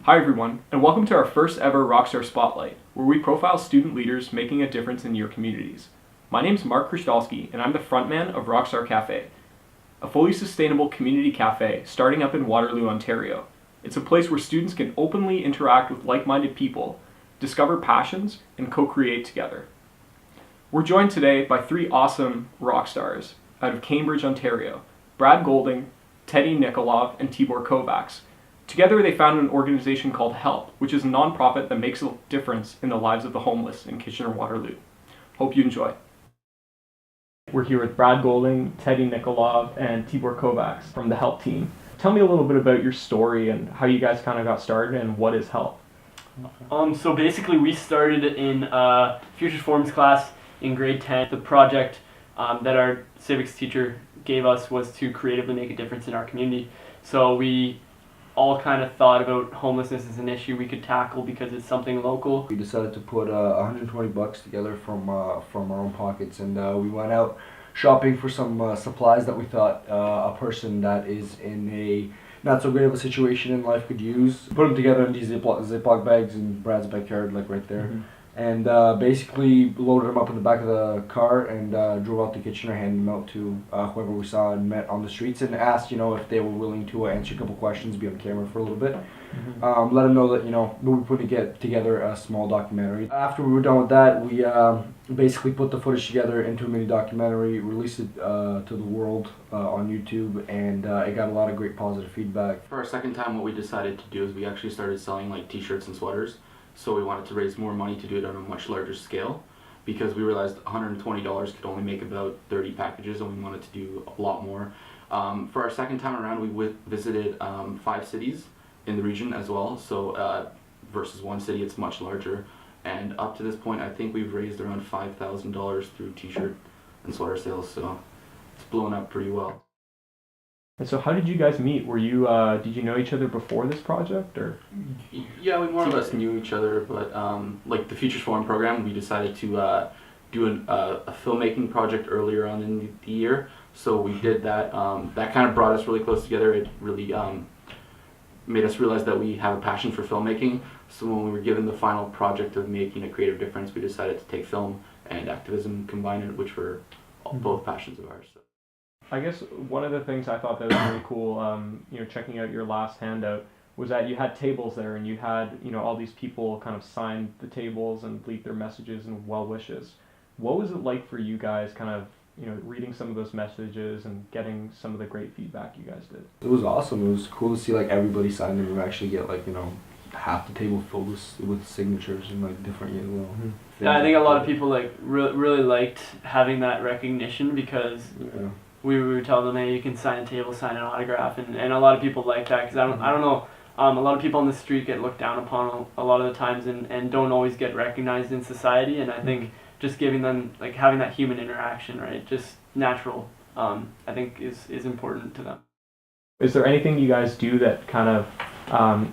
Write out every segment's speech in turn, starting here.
Hi everyone, and welcome to our first ever Rockstar Spotlight, where we profile student leaders making a difference in your communities. My name is Mark Krzdalski, and I'm the frontman of Rockstar Cafe, a fully sustainable community cafe starting up in Waterloo, Ontario. It's a place where students can openly interact with like-minded people, discover passions, and co-create together. We're joined today by three awesome rock stars out of Cambridge, Ontario: Brad Golding, Teddy Nikolov, and Tibor Kovacs. Together they founded an organization called H.E.L.P, which is a non-profit that makes a difference in the lives of the homeless in Kitchener-Waterloo. Hope you enjoy. We're here with Brad Golding, Teddy Nikolov, and Tibor Kovacs from the H.E.L.P team. Tell me a little bit about your story and how you guys kind of got started and what is H.E.L.P? So basically we started in Future Forms class in grade 10. The project that our civics teacher gave us was to creatively make a difference in our community. So we all kind of thought about homelessness as an issue we could tackle because it's something local. We decided to put $120 together from our own pockets, and we went out shopping for some supplies that we thought a person that is in a not so great of a situation in life could use. Put them together in these Ziploc bags in Brad's backyard, like right there. Mm-hmm. And basically loaded them up in the back of the car and drove out to Kitchener, handed them out to whoever we saw and met on the streets, and asked, if they were willing to answer a couple questions, be on camera for a little bit. Mm-hmm. Let them know that, we were putting together a small documentary. After we were done with that, we basically put the footage together into a mini documentary, released it to the world on YouTube, and it got a lot of great positive feedback. For our second time, what we decided to do is we actually started selling like t-shirts and sweaters. So we wanted to raise more money to do it on a much larger scale, because we realized $120 could only make about 30 packages, and we wanted to do a lot more. For our second time around, we visited 5 cities in the region as well, so versus one city it's much larger, and up to this point I think we've raised around $5,000 through t-shirt and sweater sales, so it's blown up pretty well. And so how did you guys meet? Were you, did you know each other before this project, or? Yeah, we more or less knew each other, but like the Futures Forum program, we decided to do a filmmaking project earlier on in the year, so we did that. That kind of brought us really close together. It really made us realize that we have a passion for filmmaking, so when we were given the final project of making a creative difference, we decided to take film and activism, combine it, which were both passions of ours. I guess one of the things I thought that was really cool, checking out your last handout, was that you had tables there and you had, all these people kind of sign the tables and leave their messages and well wishes. What was it like for you guys kind of, reading some of those messages and getting some of the great feedback you guys did? It was awesome. It was cool to see everybody sign them and actually get half the table filled with signatures and different things. Yeah, I think a lot of people really liked having that recognition, because we would tell them, hey, you can sign a table, sign an autograph, and a lot of people like that, because I don't know, a lot of people on the street get looked down upon a lot of the times and don't always get recognized in society, and I think just giving them, having that human interaction, right, just natural, I think is important to them. Is there anything you guys do that kind of,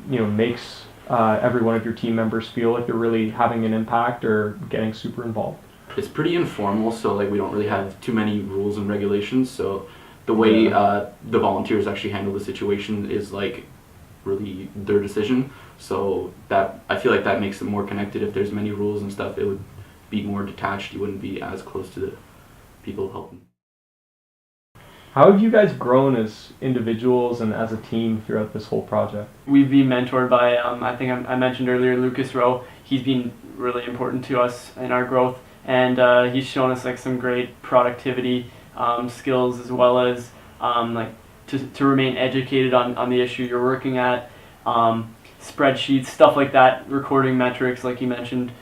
makes every one of your team members feel like they're really having an impact or getting super involved? It's pretty informal, so we don't really have too many rules and regulations, so the way the volunteers actually handle the situation is really their decision, so that I feel like that makes them more connected. If there's many rules and stuff, it would be more detached. You wouldn't be as close to the people helping. How have you guys grown as individuals and as a team throughout this whole project? We've been mentored by, I think I mentioned earlier, Lucas Rowe. He's been really important to us in our growth, and he's shown us some great productivity skills, as well as to remain educated on the issue you're working at, spreadsheets, stuff like that, recording metrics like you mentioned.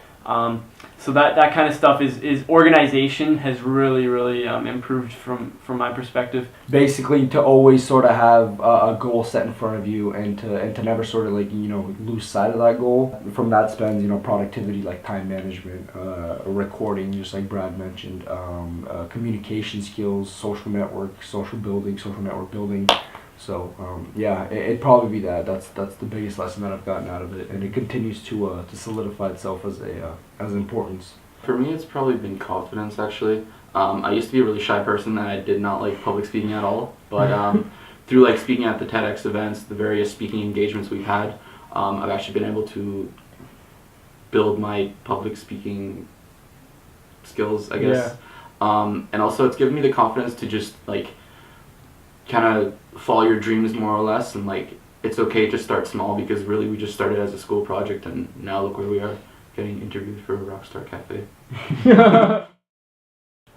So that kind of stuff is organization has really improved from my perspective. Basically, to always sort of have a goal set in front of you, and to never sort of lose sight of that goal. From that spends productivity, like time management, recording, just like Brad mentioned, communication skills, social network building. So it'd probably be that. That's the biggest lesson that I've gotten out of it, and it continues to solidify itself as importance. For me, it's probably been confidence, actually. I used to be a really shy person, and I did not like public speaking at all. But through speaking at the TEDx events, the various speaking engagements we've had, I've actually been able to build my public speaking skills, I guess. And also it's given me the confidence to just like kind of follow your dreams more or less, and like it's okay to start small, because really we just started as a school project and now look where we are, getting interviewed for Rockstar Cafe.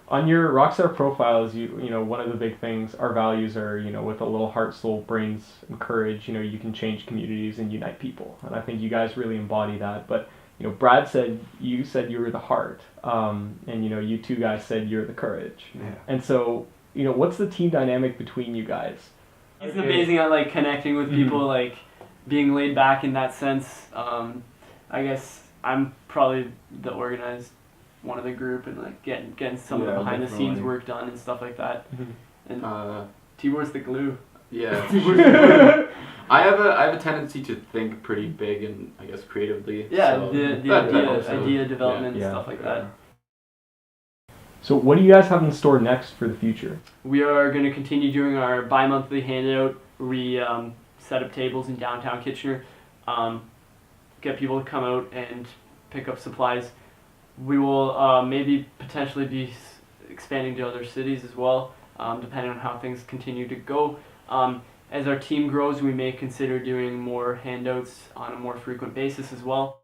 On your Rockstar profiles, you know, one of the big things, our values are, you know, with a little heart, soul, brains, and courage, you know, you can change communities and unite people. And I think you guys really embody that. But, you know, Brad said you were the heart, and, you know, you two guys said you're the courage. Yeah. And so, you know, what's the team dynamic between you guys? He's amazing at like connecting with people, like being laid back in that sense. I guess I'm probably the organized one of the group, and like getting some of the behind the scenes work done and stuff like that. And Tibor's the glue. Yeah. I have a tendency to think pretty big and I guess creatively. Yeah, so the idea development and stuff like that. So what do you guys have in store next for the future? We are going to continue doing our bi-monthly handout. We set up tables in downtown Kitchener, get people to come out and pick up supplies. We will maybe potentially be expanding to other cities as well, depending on how things continue to go. As our team grows, we may consider doing more handouts on a more frequent basis as well.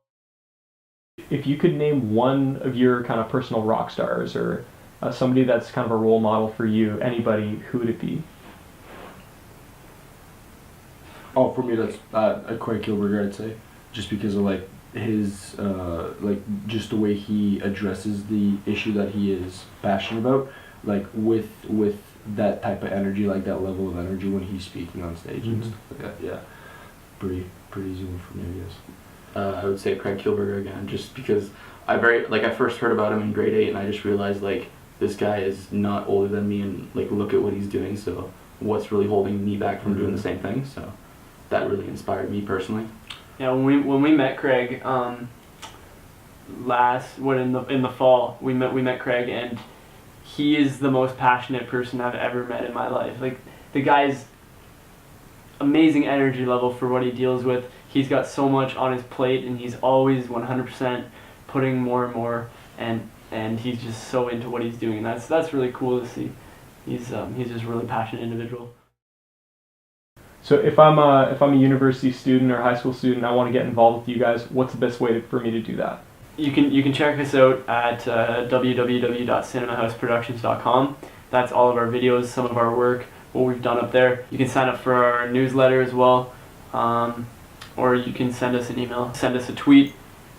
If you could name one of your kind of personal rock stars, or somebody that's kind of a role model for you, anybody, who would it be? Oh, for me, that's Craig Kilberger, I'd say, just because of like his like just the way he addresses the issue that he is passionate about, like with that type of energy, like that level of energy when he's speaking on stage and stuff like that. Yeah, pretty easy one for me, I guess. I would say Craig Kilberger again, just because I first heard about him in grade 8, and I just realized like this guy is not older than me, and like look at what he's doing. So what's really holding me back from doing the same thing? So that really inspired me personally. Yeah, when we met Craig in the fall, we met Craig, and he is the most passionate person I've ever met in my life. Like, the guy's amazing energy level for what he deals with. He's got so much on his plate, and he's always 100% putting more and more, and he's just so into what he's doing. And that's really cool to see. He's just a really passionate individual. So if I'm a university student or high school student, I want to get involved with you guys, what's the best way for me to do that? You can check us out at www.cinemahouseproductions.com. That's all of our videos, some of our work, what we've done up there. You can sign up for our newsletter as well, or you can send us an email. Send us a tweet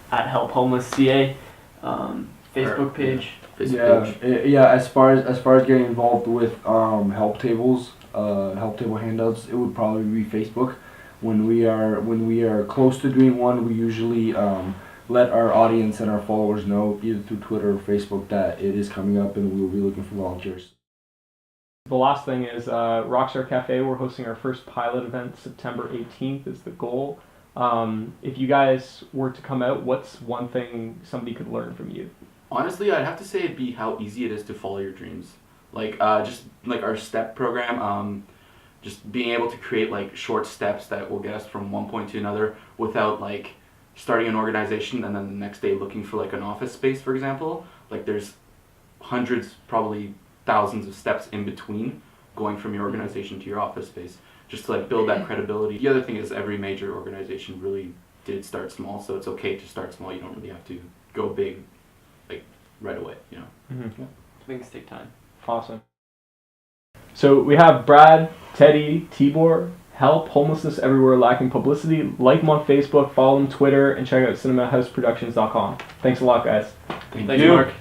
at Help Homeless CA, Facebook page. Yeah. As far as getting involved with help tables, help table handouts, it would probably be Facebook. When we are close to doing one, we usually let our audience and our followers know, either through Twitter or Facebook, that it is coming up, and we will be looking for volunteers. The last thing is Rockstar Cafe. We're hosting our first pilot event September 18th is the goal. If you guys were to come out, what's one thing somebody could learn from you? Honestly, I'd have to say it'd be how easy it is to follow your dreams. Like just like our STEP program, just being able to create like short steps that will get us from one point to another without like starting an organization and then the next day looking for like an office space, for example. Like there's hundreds, probably thousands of steps in between going from your organization to your office space, just to like build that credibility. The other thing is every major organization really did start small, so it's okay to start small. You don't really have to go big like right away, you know. Mm-hmm. Yeah. Things take time. Awesome. So we have Brad, Teddy, Tibor, H.E.L.P, Homelessness Everywhere Lacking Publicity. Like them on Facebook, follow them on Twitter, and check out cinemahouseproductions.com. Thanks a lot, guys. Thank you, Mark.